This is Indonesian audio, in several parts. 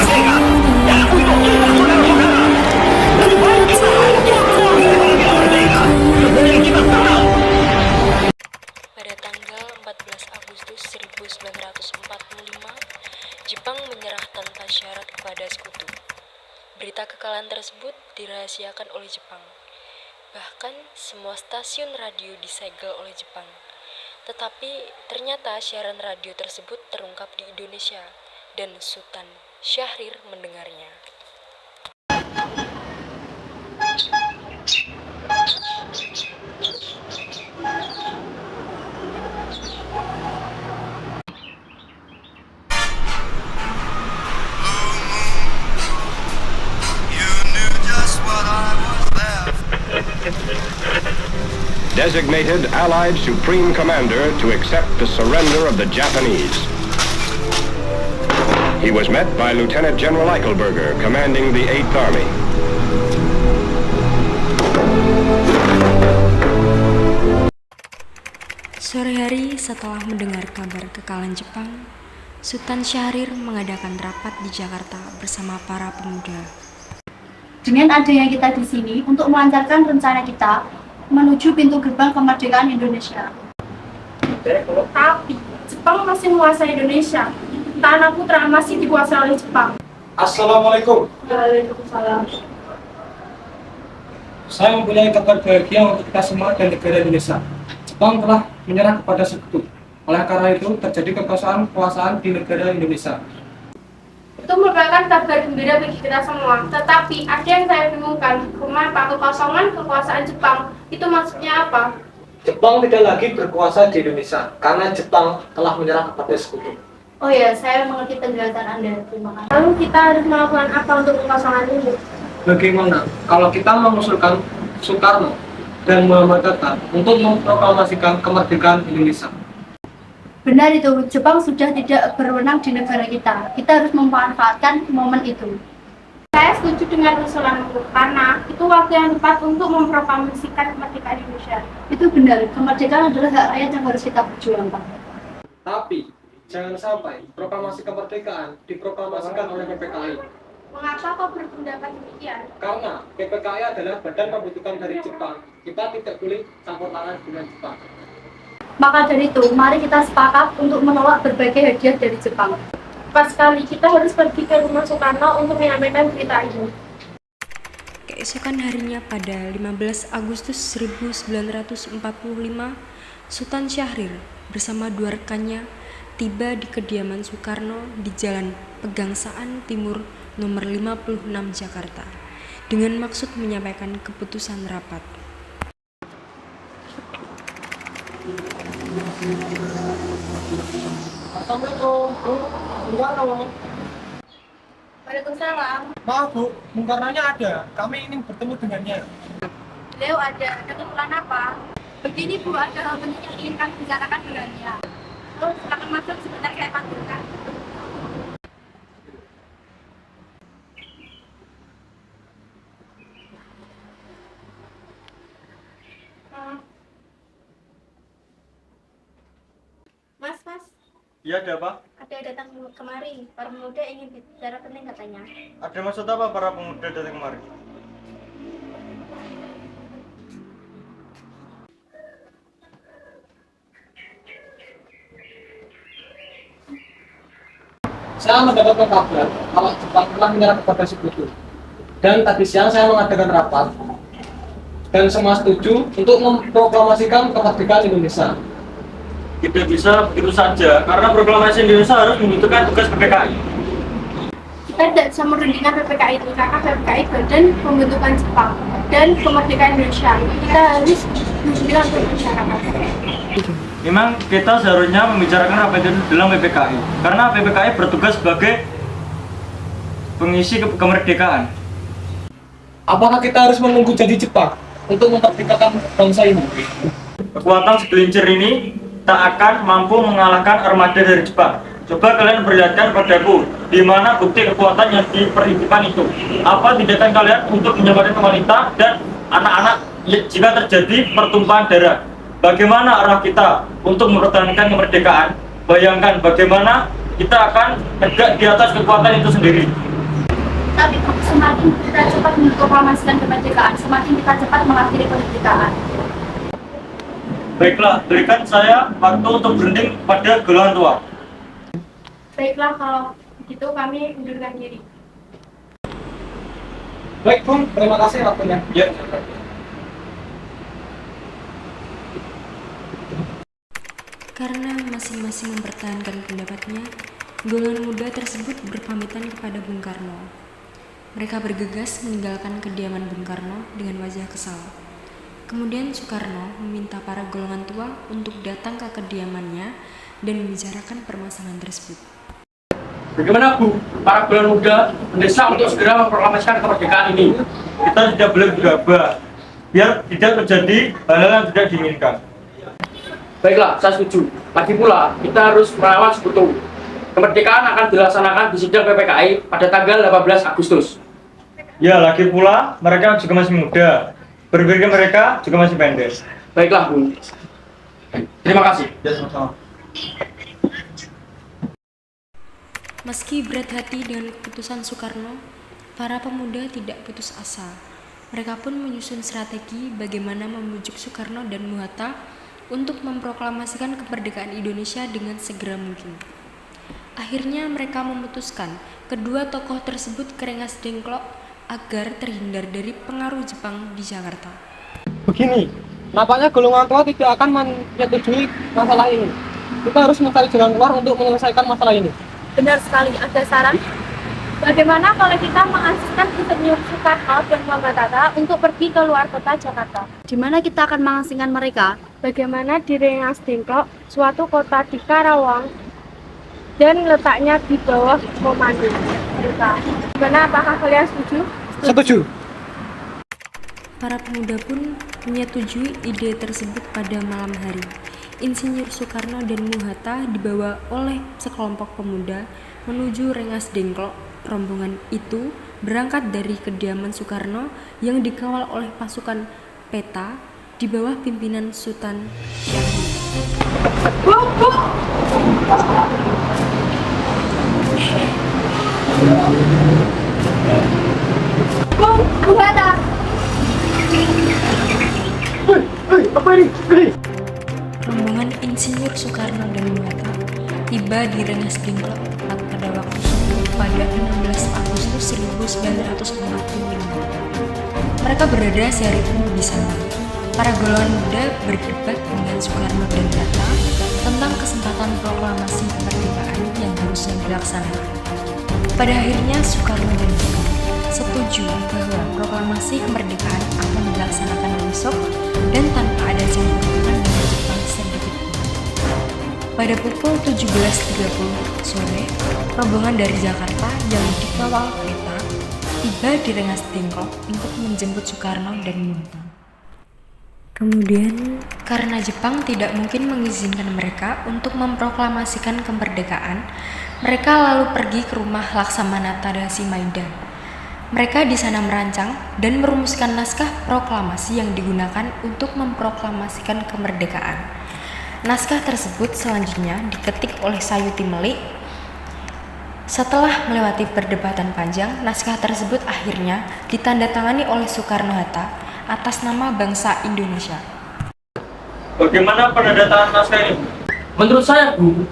merdeka. Dan untuk kita saudara-saudara, lebih baik kita sebagai merdeka sebelum kita tahu. Pada tanggal 14 Agustus 1945, Jepang menyerah tanpa syarat kepada Sekutu. Berita kekalahan tersebut dirahasiakan oleh Jepang. Bahkan semua stasiun radio disegel oleh Jepang. Tetapi ternyata siaran radio tersebut terungkap di Indonesia dan Sultan Syahrir mendengarnya. Designated Allied Supreme Commander to accept the surrender of the Japanese. He was met by Lieutenant General Eichelberger, commanding the 8th Army. Sore hari setelah mendengar kabar kekalahan Jepang, Sultan Syahrir mengadakan rapat di Jakarta bersama para pemuda. Dengan adanya kita di sini untuk melancarkan rencana kita menuju pintu gerbang kemerdekaan Indonesia. Tapi Jepang masih menguasai Indonesia. Tanah putra masih dikuasai oleh Jepang. Assalamualaikum. Waalaikumsalam. Saya mempunyai kabar bahagia untuk kita semua dan negara Indonesia. Jepang telah menyerah kepada Sekutu. Oleh karena itu, terjadi kekuasaan di negara Indonesia. Itu merupakan kabar gembira bagi kita semua. Tetapi ada yang saya bingungkan, kenapa kekosongan kekuasaan Jepang itu maksudnya apa? Jepang tidak lagi berkuasa di Indonesia karena Jepang telah menyerah kepada Sekutu. Oh ya, saya mengerti penjelasan Anda. Terima kasih. Lalu kita harus melakukan apa untuk kekosongan ini? Bagaimana kalau kita mengusulkan Soekarno dan Muhammad Hatta untuk memproklamasikan kemerdekaan Indonesia? Benar itu, Jepang sudah tidak berwenang di negara kita. Kita harus memanfaatkan momen itu. Saya setuju dengan usulan itu, karena itu waktu yang tepat untuk memproklamasikan kemerdekaan Indonesia. Itu benar, kemerdekaan adalah hak rakyat yang harus kita perjuangkan. Tapi, jangan sampai proklamasi kemerdekaan diproklamasikan oleh PPKI. Mengapa kau berpendapat demikian? Karena PPKI adalah badan pembentukan dari Jepang. Kita tidak boleh campur tangan dengan Jepang. Maka dari itu, mari kita sepakat untuk menolak berbagai hadiah dari Jepang. Pas sekali kita harus pergi ke rumah Soekarno untuk menyampaikan berita ini. Keesokan harinya pada 15 Agustus 1945, Sultan Syahrir bersama dua rekannya tiba di kediaman Soekarno di Jalan Pegangsaan Timur nomor 56 Jakarta dengan maksud menyampaikan keputusan rapat. Assalamualaikum, Bu. Bung Karno. Waalaikumsalam. Maaf, Bu. Bung Karnonya ada. Kami ingin bertemu dengannya. Beliau ada keperluan apa? Begini Bu, ada hal penting yang ingin kami bicarakan dengannya. Oh, silakan masuk, sebentar saya panggilkan. Mas, Iya, ada apa? ada datang kemari. Para pemuda ingin bicara penting katanya. Ada maksud apa para pemuda datang kemari? Saya mendapatkan kabar kalau Jepang telah menyerah kepada Sekutu. Dan tadi siang saya mengadakan rapat dan semua setuju untuk memproklamasikan kemerdekaan Indonesia. Tidak bisa begitu saja, karena proklamasi Indonesia harus membutuhkan tugas PPKI. Kita tidak bisa merundingkan PPKI itu, karena PPKI badan pembentukan Jepang dan kemerdekaan Indonesia. Kita harus merundingkan untuk masyarakat. Memang kita seharusnya membicarakan apa itu dalam PPKI, karena PPKI bertugas sebagai pengisi kemerdekaan. Apakah kita harus menunggu janji Jepang untuk memerdekakan bangsa ini? Kekuatan segelintir ini tak akan mampu mengalahkan armada dari Jepang. Coba kalian perlihatkan padaku di mana bukti kekuatan yang diperhitungkan itu. Apa tindakan kalian untuk menyelamatkan wanita dan anak-anak jika terjadi pertumpahan darah? Bagaimana arah kita untuk mempertahankan kemerdekaan? Bayangkan bagaimana kita akan tegak di atas kekuatan itu sendiri. Tapi semakin kita cepat memproklamasikan kemerdekaan, semakin kita cepat mengakhiri kemerdekaan. Baiklah, berikan saya waktu untuk berunding pada golongan tua. Baiklah, kalau begitu kami mundurkan diri. Baik Bung, terima kasih waktunya. Ya. Karena masing-masing mempertahankan pendapatnya, golongan muda tersebut berpamitan kepada Bung Karno. Mereka bergegas meninggalkan kediaman Bung Karno dengan wajah kesal. Kemudian Soekarno meminta para golongan tua untuk datang ke kediamannya dan membicarakan permasalahan tersebut. Bagaimana Bu, para golongan muda mendesak untuk segera memproklamasikan kemerdekaan ini? Kita tidak boleh gegabah, biar tidak terjadi hal-hal yang tidak diinginkan. Baiklah, saya setuju. Lagi pula, kita harus melawan sekutu. Kemerdekaan akan dilaksanakan di sidang PPKI pada tanggal 18 Agustus. Ya, lagi pula mereka juga masih muda. Berpikir mereka juga masih pendek. Baiklah Bu. Terima kasih. Ya, sama-sama. Meski berat hati dengan keputusan Soekarno, para pemuda tidak putus asa. Mereka pun menyusun strategi bagaimana membujuk Soekarno dan Bung Hatta untuk memproklamasikan kemerdekaan Indonesia dengan segera mungkin. Akhirnya mereka memutuskan kedua tokoh tersebut ke Rengas Dengklok agar terhindar dari pengaruh Jepang di Jakarta. Begini, nampaknya golongan tua tidak akan menyetujui masalah ini. Kita harus mencari jalan keluar untuk menyelesaikan masalah ini. Benar sekali, ada saran? Bagaimana kalau kita mengasihkan Insinyur Soekarno dan Muhammad Hatta untuk pergi ke luar kota Jakarta? Di mana kita akan mengasingkan mereka? Bagaimana di Rengas Dengklok, suatu kota di Karawang, dan letaknya di bawah komando mereka. Gimana, apakah kalian setuju? Setuju. Para pemuda pun menyetujui ide tersebut pada malam hari. Insinyur Soekarno dan Bung Hatta dibawa oleh sekelompok pemuda menuju Rengas Dengklok. Rombongan itu berangkat dari kediaman Soekarno yang dikawal oleh pasukan peta di bawah pimpinan Sultan Syahrir. Bung Hatta! Apa ini? Rombongan Insinyur Soekarno dan Bung Hatta tiba di Rengas Dengklok pada waktu subuh pada 16 Agustus 1945. Mereka berada sehari penuh di sana. Para golongan muda berdebat dengan Soekarno dan Hatta tentang kesempatan proklamasi kemerdekaan yang harusnya dilaksanakan. Pada akhirnya Soekarno dan Hatta setuju bahwa proklamasi kemerdekaan akan dilaksanakan besok dan tanpa ada campur tangan dari Jepang sedikit pun. Pada pukul 17.30 sore, rombongan dari Jakarta yang dikawal peta tiba di Rengas Dengklok untuk menjemput Soekarno dan Bung Hatta. Kemudian, karena Jepang tidak mungkin mengizinkan mereka untuk memproklamasikan kemerdekaan, mereka lalu pergi ke rumah Laksamana Tadashi Maeda. Mereka di sana merancang dan merumuskan naskah proklamasi yang digunakan untuk memproklamasikan kemerdekaan. Naskah tersebut selanjutnya diketik oleh Sayuti Melik. Setelah melewati perdebatan panjang, naskah tersebut akhirnya ditandatangani oleh Soekarno-Hatta atas nama bangsa Indonesia. Bagaimana penandatanganan naskah ini? Menurut saya Bu,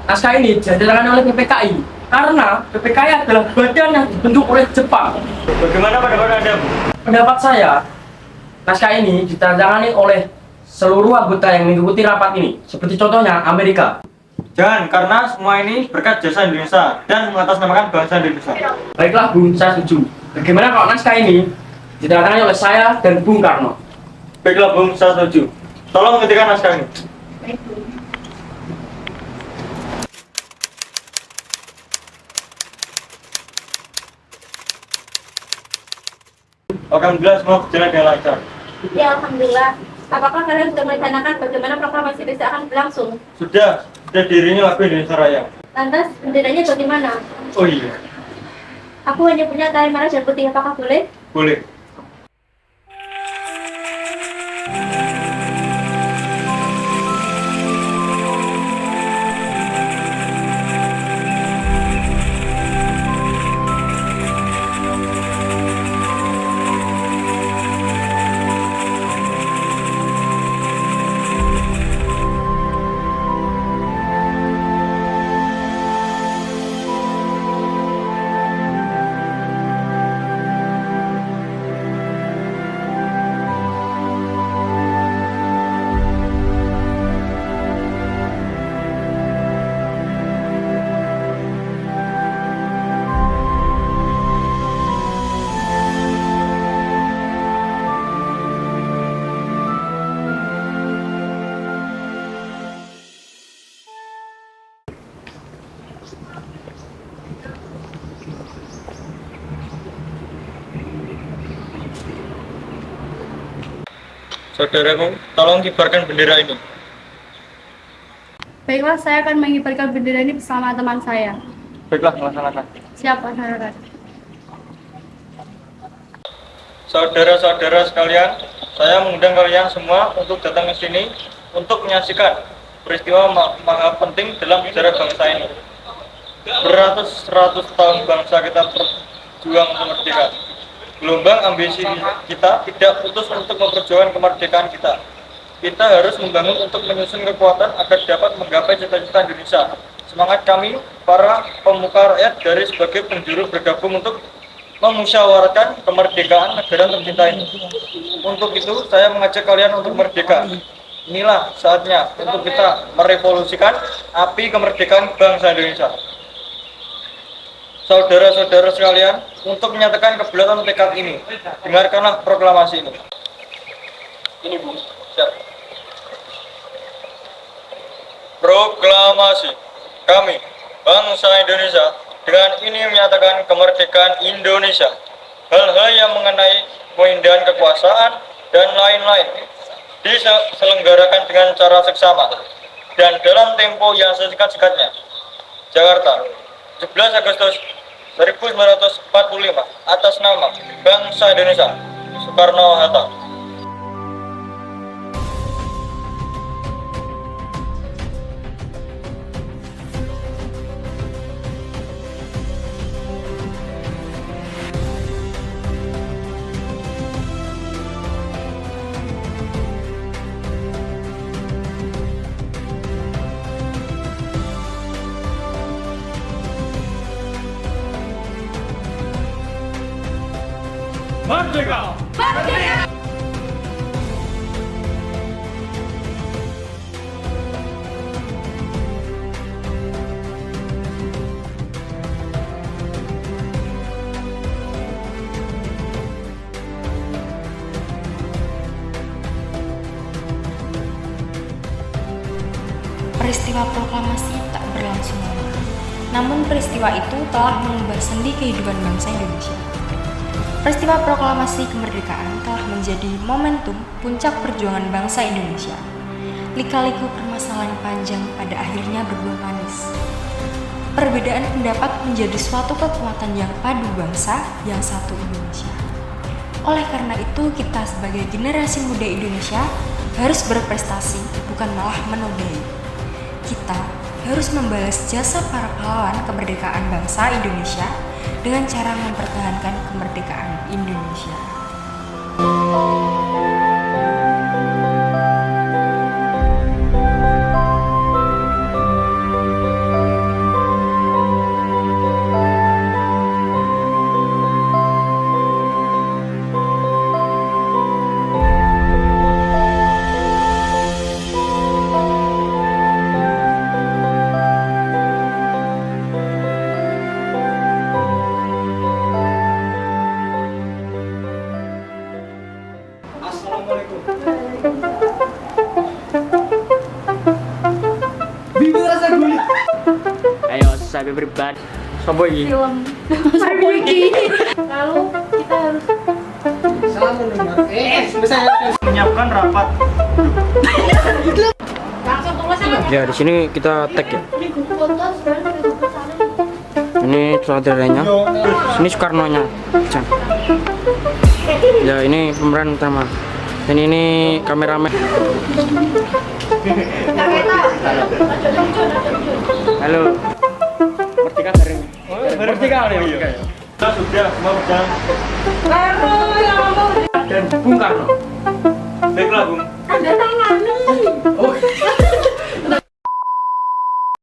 naskah ini ditandatangani oleh PPKI karena PPKI adalah badan yang dibentuk oleh Jepang. Bagaimana pendapat Anda, Bu? Pendapat saya, naskah ini ditandatangani oleh seluruh anggota yang mengikuti rapat ini, seperti contohnya Amerika. Jangan, karena semua ini berkat jasa Indonesia dan mengatasnamakan bangsa Indonesia. Baiklah Bu, saya setuju. Bagaimana kalau naskah ini ditandatangani oleh saya dan Bung Karno? Baiklah, Bung, saya setuju. Tolong ketikkan naskah ini. Alhamdulillah semua berjalan dengan lancar. Ya, Alhamdulillah. Apakah kalian sudah merencanakan bagaimana proklamasi besok akan berlangsung? Sudah dirinya lagu Indonesia Raya. Lantas, benderanya bagaimana? Oh iya, Aku hanya punya kain merah dan putih, apakah boleh? boleh. Saudaraku, tolong kibarkan bendera ini. Baiklah, saya akan mengibarkan bendera ini bersama teman saya. Baiklah, laksanakan. Siap, laksanakan. Saudara-saudara sekalian, saya mengundang kalian semua untuk datang ke sini untuk menyaksikan peristiwa maha penting dalam sejarah bangsa ini. Beratus-ratus tahun bangsa kita berjuang untuk merdeka. Gelombang ambisi kita tidak putus untuk memperjuangkan kemerdekaan kita. Kita harus membangun untuk menyusun kekuatan agar dapat menggapai cita-cita Indonesia. Semangat kami, para pemuka rakyat dari sebagai penjuru bergabung untuk memusyawarahkan kemerdekaan negara tercinta ini. Untuk itu, saya mengajak kalian untuk merdeka. Inilah saatnya untuk kita merevolusikan api kemerdekaan bangsa Indonesia. Saudara-saudara sekalian, untuk menyatakan kebulatan tekad ini, dengarkanlah proklamasi ini. Ini Bu, siap. Proklamasi kami, bangsa Indonesia, dengan ini menyatakan kemerdekaan Indonesia. Hal-hal yang mengenai pemindahan kekuasaan dan lain-lain diselenggarakan dengan cara seksama dan dalam tempo yang sesingkat-singkatnya. Jakarta, 17 Agustus 1945, atas nama bangsa Indonesia, Soekarno-Hatta. Merdeka! Peristiwa proklamasi tak berlangsung lama. Namun peristiwa itu telah mengubah sendi kehidupan bangsa Indonesia. Peristiwa proklamasi kemerdekaan telah menjadi momentum puncak perjuangan bangsa Indonesia. Lika-liku permasalahan panjang pada akhirnya berbuah manis. Perbedaan pendapat menjadi suatu kekuatan yang padu bangsa yang satu Indonesia. Oleh karena itu, kita sebagai generasi muda Indonesia harus berprestasi, bukan malah menodai. Kita harus membalas jasa para pahlawan kemerdekaan bangsa Indonesia dengan cara mempertahankan kemerdekaan Indonesia. Assalamualaikum. Bingung rasa gue. Ayo, sampai berbat. Sopo iki? Film. Sopo iki? Lalu kita harus Salam mendengar. Saya Menyiapkan rapat. langsung tulis aja. Ya, di sini kita tag ya. Ini Google Foto sebenarnya di Google sana. Ini saudaranya. Ini Soekarno-nya. Chan. Ya, ini pemeran utama. Dan ini kameramen. Halo. Merdeka bareng. Merdeka ya. Kita sudah semua berjalan. Dan Bung Karno. Baiklah, Bung. Anda tahu